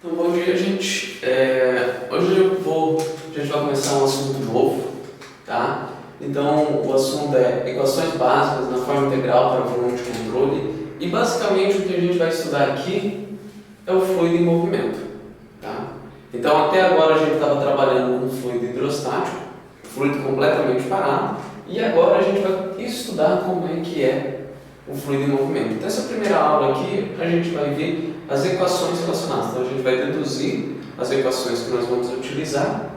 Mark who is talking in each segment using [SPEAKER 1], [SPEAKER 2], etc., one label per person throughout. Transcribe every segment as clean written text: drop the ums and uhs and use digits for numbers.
[SPEAKER 1] Então, bom dia, gente. Hoje a gente vai começar um assunto novo, tá? Então, o assunto é equações básicas na forma integral para volume de controle. E, basicamente, o que a gente vai estudar aqui é o fluido em movimento, tá? Então, até agora a gente estava trabalhando com fluido hidrostático, fluido completamente parado, e agora a gente vai estudar como é que é o fluido em movimento. Então, essa primeira aula aqui, a gente vai ver as equações relacionadas. Então, a gente vai deduzir as equações que nós vamos utilizar.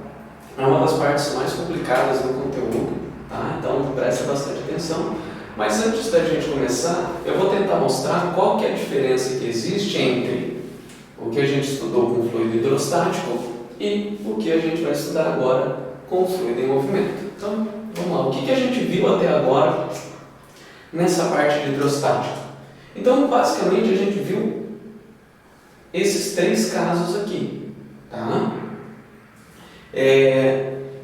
[SPEAKER 1] É uma das partes mais complicadas do conteúdo, tá? Então, presta bastante atenção. Mas antes da gente começar, eu vou tentar mostrar qual que é a diferença que existe entre o que a gente estudou com fluido hidrostático e o que a gente vai estudar agora com fluido em movimento. Então, vamos lá. O que a gente viu até agora nessa parte de hidrostático? Então, basicamente, a gente viu esses três casos aqui, tá?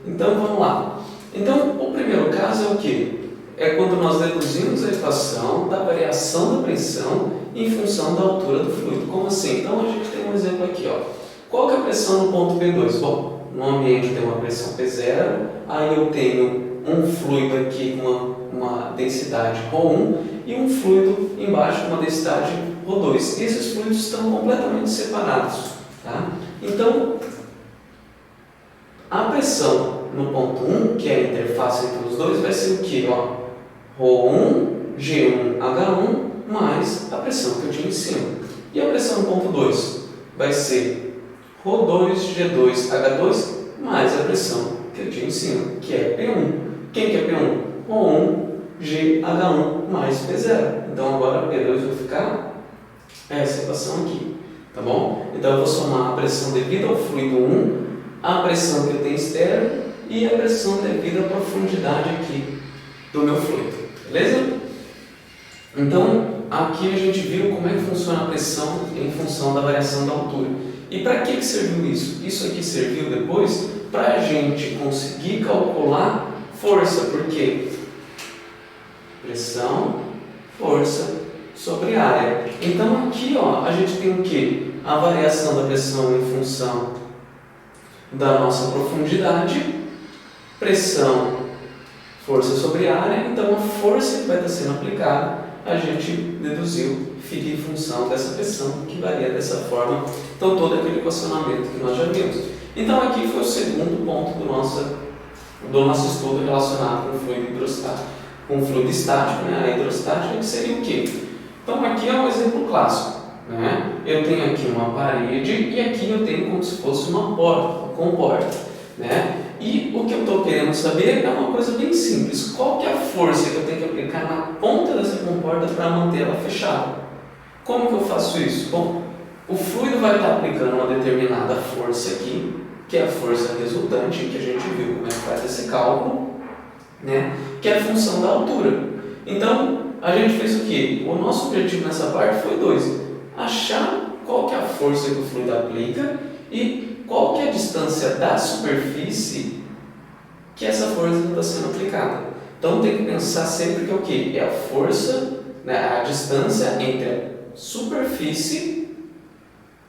[SPEAKER 1] Então, vamos lá. Então, o primeiro caso é o quê? É quando nós deduzimos a equação da variação da pressão em função da altura do fluido. Como assim? Então, a gente tem um exemplo aqui, ó. Qual que é a pressão no ponto P2? Bom, no ambiente tem uma pressão P0, aí eu tenho um fluido aqui com uma densidade ρ1 e um fluido embaixo com uma densidade ρ2. Esses fluidos estão completamente separados, tá? Então, a pressão no ponto 1, que é a interface entre os dois, vai ser o que? ρ1, G1, H1, mais a pressão que eu tinha em cima. E a pressão no ponto 2 vai ser ρ2, G2, H2, mais a pressão que eu tinha em cima, que é P1. Quem que é P1? ρ1, GH1 mais P0. Então agora P2 vai ficar essa equação aqui, tá bom? Então eu vou somar a pressão devida ao fluido 1, a pressão que eu tenho externa e a pressão devida à profundidade aqui do meu fluido, beleza? Então aqui a gente viu como é que funciona a pressão em função da variação da altura. E para que serviu isso? Isso aqui serviu depois para a gente conseguir calcular força, porque pressão, força sobre área. Então aqui a gente tem o que? A variação da pressão em função da nossa profundidade, pressão, força sobre área. Então a força que vai estar sendo aplicada, a gente deduziu, fica em função dessa pressão que varia dessa forma. Então todo aquele equacionamento que nós já vimos. Então aqui foi o segundo ponto do nosso estudo relacionado com o fluido hidrostático. Com fluido estático, a hidrostática, que seria o quê? Então aqui é um exemplo clássico, né? Eu tenho aqui uma parede e aqui eu tenho como se fosse uma porta, uma comporta, né? E o que eu estou querendo saber é uma coisa bem simples. Qual que é a força que eu tenho que aplicar na ponta dessa comporta para manter ela fechada? Como que eu faço isso? Bom, o fluido vai estar aplicando uma determinada força aqui, que é a força resultante, que a gente viu como é que faz esse cálculo, né? Que é a função da altura. Então, a gente fez o quê? O nosso objetivo nessa parte foi dois: achar qual que é a força que o fluido aplica e qual que é a distância da superfície que essa força está sendo aplicada. Então, tem que pensar sempre que é o quê? É a força, né? A distância entre a superfície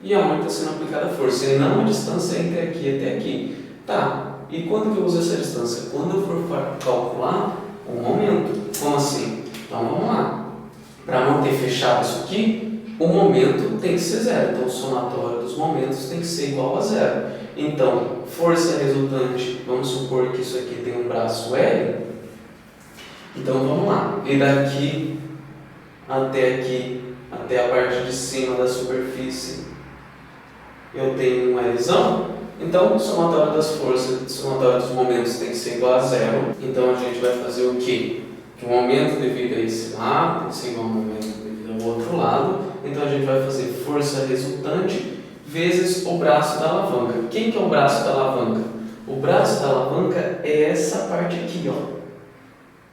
[SPEAKER 1] e aonde está sendo aplicada a força, e não a distância entre aqui e até aqui. Tá. E quando que eu uso essa distância? Quando eu for calcular o momento. Como assim? Então vamos lá. Para manter fechado isso aqui, o momento tem que ser zero. Então o somatório dos momentos tem que ser igual a zero. Então, força resultante, vamos supor que isso aqui tem um braço L. Então vamos lá. E daqui, até a parte de cima da superfície, eu tenho um Lzão. Então, o somatório das forças, o somatório dos momentos tem que ser igual a zero. Então, a gente vai fazer o quê? Que o momento devido a esse lado tem que ser igual ao momento devido ao outro lado. Então, a gente vai fazer força resultante vezes o braço da alavanca. Quem que é o braço da alavanca? O braço da alavanca é essa parte aqui,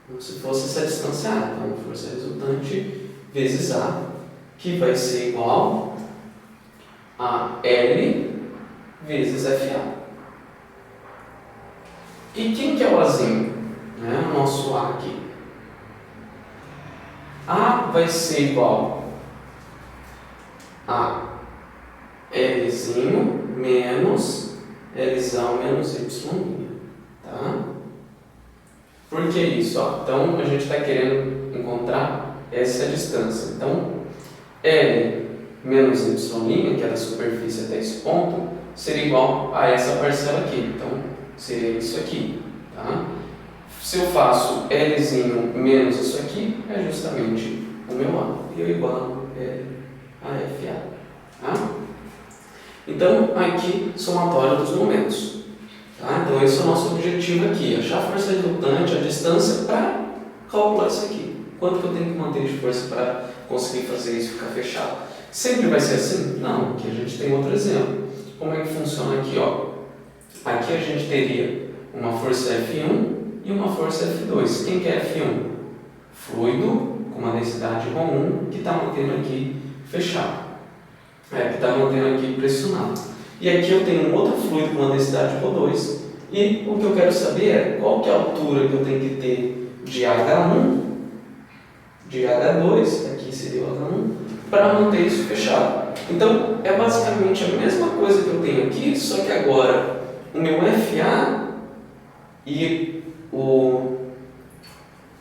[SPEAKER 1] como se fosse essa distância A. Então, força resultante vezes A, que vai ser igual a L vezes FA. E quem que é o Azinho? O nosso A aqui. A vai ser igual a Lzinho menos Lzão menos Y'. Tá? Por que isso? Ó, então, a gente está querendo encontrar essa distância. Então, L menos Y', que é da superfície até esse ponto, seria igual a essa parcela aqui. Então, seria isso aqui. Tá? Se eu faço Lzinho menos isso aqui, é justamente o meu A. E eu igualo L a FA. Tá? Então, aqui, somatório dos momentos. Tá? Então, esse é o nosso objetivo aqui. Achar a força resultante, a distância, para calcular isso aqui. Quanto que eu tenho que manter de força para conseguir fazer isso ficar fechado? Sempre vai ser assim? Não. Aqui a gente tem outro exemplo. Como é que funciona aqui? Ó? Aqui a gente teria uma força F1 e uma força F2. Quem que é F1? Fluido com uma densidade ρ1 que está mantendo aqui fechado. Que está mantendo aqui pressionado. E aqui eu tenho um outro fluido com uma densidade ρ2. E o que eu quero saber é qual que é a altura que eu tenho que ter de H1, de H2, aqui seria o H1, para manter isso fechado. Então, é basicamente a mesma coisa que eu tenho aqui, só que agora o meu FA e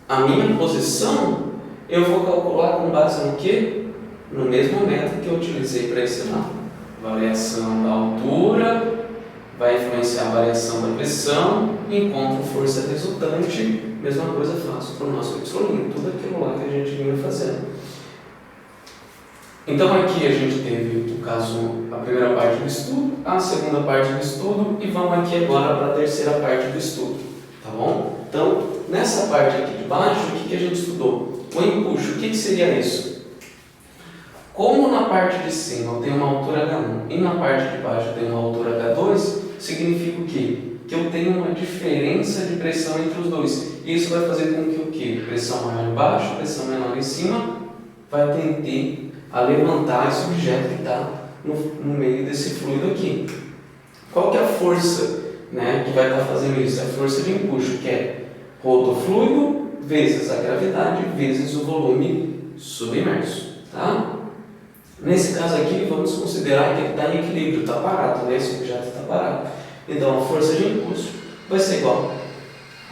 [SPEAKER 1] a minha posição eu vou calcular com base no quê? No mesmo método que eu utilizei para esse lado. Variação da altura vai influenciar a variação da pressão, encontro força resultante, mesma coisa faço para o nosso Y', tudo aquilo lá que a gente vinha fazendo. Então aqui a gente teve, no caso, a primeira parte do estudo, a segunda parte do estudo e vamos aqui agora para a terceira parte do estudo, tá bom? Então, nessa parte aqui de baixo, o que a gente estudou? O empuxo, o que seria isso? Como na parte de cima eu tenho uma altura H1 e na parte de baixo eu tenho uma altura H2, significa o quê? Que eu tenho uma diferença de pressão entre os dois. E isso vai fazer com que o quê? Pressão maior embaixo, pressão menor em cima, vai tender a levantar esse objeto que está no meio desse fluido aqui. Qual que é a força, né, que vai estar fazendo isso? É a força de empuxo, que é ρ do fluido vezes a gravidade vezes o volume submerso. Tá? Nesse caso aqui, vamos considerar que ele está em equilíbrio, está parado, né? Esse objeto está parado. Então, a força de impulso vai ser igual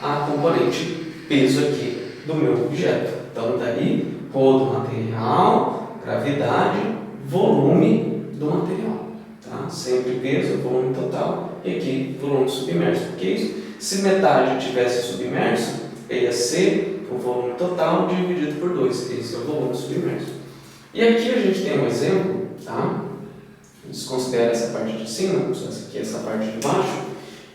[SPEAKER 1] a componente peso aqui do meu objeto. Então, daí, ρ do material, gravidade, volume do material. Tá? Sempre peso, volume total, e aqui, volume submerso. Porque isso, se metade tivesse submerso, ia ser o volume total dividido por 2. Esse é o volume submerso. E aqui a gente tem um exemplo, tá? Desconsidera essa parte de cima, essa parte de baixo,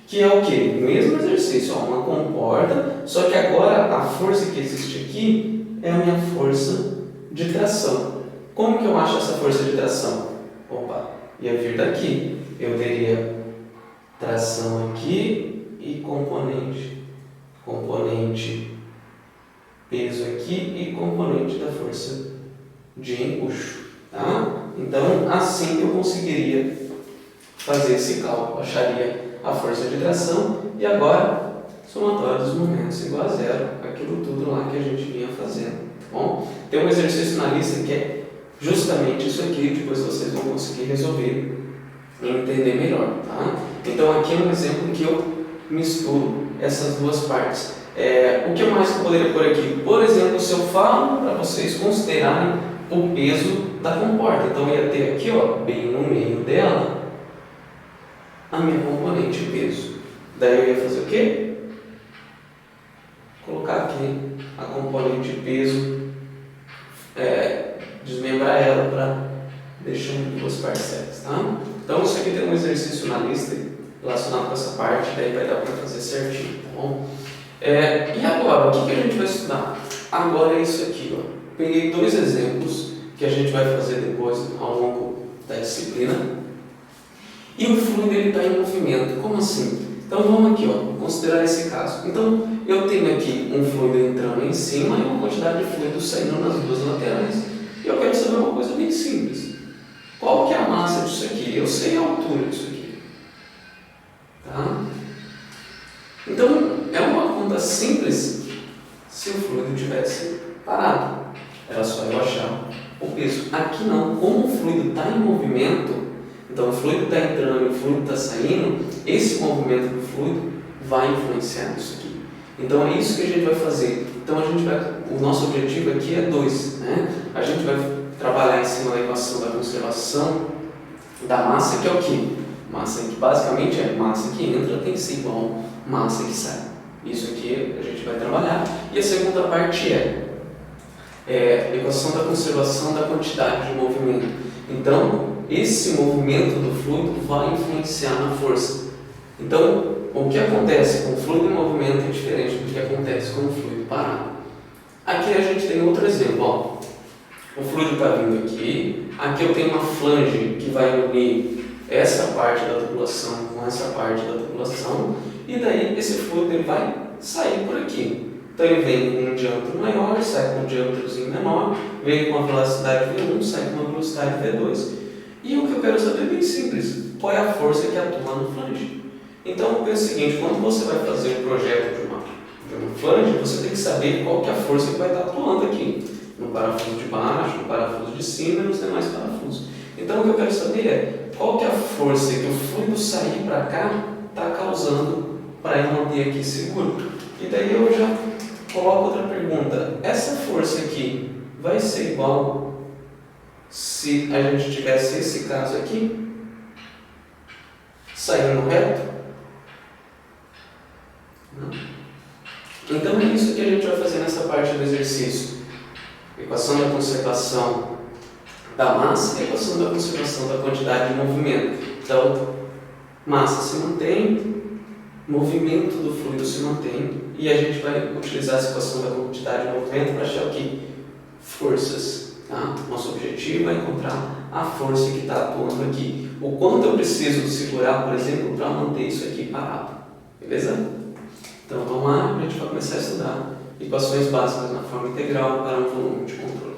[SPEAKER 1] que é o quê? O mesmo exercício, ó, uma comporta, só que agora a força que existe aqui é a minha força de tração. Como que eu acho essa força de tração? Opa, ia vir daqui. Eu teria tração aqui e componente peso aqui e componente da força de empuxo, tá? Então, assim que eu conseguiria fazer esse cálculo, acharia a força de tração e agora, somatório dos momentos igual a zero, aquilo tudo lá que a gente vinha fazendo, tá bom? Tem um exercício na lista que é justamente isso aqui, depois vocês vão conseguir resolver e entender melhor, tá? Então, aqui é um exemplo que eu misturo essas duas partes. O que mais que eu poderia pôr aqui? Por exemplo, se eu falo para vocês considerarem o peso da comporta. Então, eu ia ter aqui, ó, bem no meio dela, a minha componente peso. Daí eu ia fazer o quê? Colocar aqui a componente peso, desmembrar ela para deixar em duas parcelas, tá? Então, isso aqui tem um exercício na lista relacionado com essa parte, daí vai dar para fazer certinho, tá bom? E agora, o que a gente vai estudar? Agora é isso aqui, ó. Peguei dois exemplos que a gente vai fazer depois ao longo da disciplina. E o fluido está em movimento. Como assim? Então vamos aqui, ó, considerar esse caso. Então eu tenho aqui um fluido entrando em cima e uma quantidade de fluido saindo nas duas laterais. E eu quero saber uma coisa bem simples. Qual que é a massa disso aqui? Eu sei a altura disso aqui. Tá? Então é uma conta simples se o fluido tivesse parado. Era só eu achar o peso. Aqui não, como o fluido está em movimento, Então, o fluido está entrando e o fluido está saindo, esse movimento do fluido vai influenciar nisso aqui. Então, é isso que a gente vai fazer. Então, o nosso objetivo aqui é 2, né? A gente vai trabalhar em cima da equação da conservação da massa, que é o quê? Massa que basicamente é massa que entra tem que ser igual massa que sai. Isso aqui a gente vai trabalhar. E a segunda parte é a equação da conservação da quantidade de movimento. Então, esse movimento do fluido vai influenciar na força. Então, o que acontece com o fluido em movimento é diferente do que acontece com o fluido parado. Aqui a gente tem outro exemplo. Ó. O fluido está vindo aqui. Aqui eu tenho uma flange que vai unir essa parte da tubulação com essa parte da tubulação. E daí esse fluido ele vai sair por aqui. Então ele vem com um diâmetro maior, sai com um diâmetrozinho menor, vem com uma velocidade V1, sai com uma velocidade V2. E o que eu quero saber é bem simples: qual é a força que atua no flange? Então eu penso o seguinte: quando você vai fazer um projeto de uma flange, você tem que saber qual que é a força que vai estar atuando aqui, no parafuso de baixo, no parafuso de cima e nos demais parafusos. Então o que eu quero saber é qual que é a força que o fluido sair para cá está causando para eu manter aqui seguro. E daí eu já coloco outra pergunta: essa força aqui vai ser igual se a gente tivesse esse caso aqui, saindo reto? Não. Então é isso que a gente vai fazer nessa parte do exercício. Equação da conservação da massa e equação da conservação da quantidade de movimento. Então, massa se mantém, movimento do fluido se mantém, e a gente vai utilizar essa equação da quantidade de movimento para achar o que? Forças. Tá? Nosso objetivo é encontrar a força que está atuando aqui. O quanto eu preciso segurar, por exemplo, para manter isso aqui parado. Beleza? Então vamos lá, a gente vai começar a estudar equações básicas na forma integral para um volume de controle.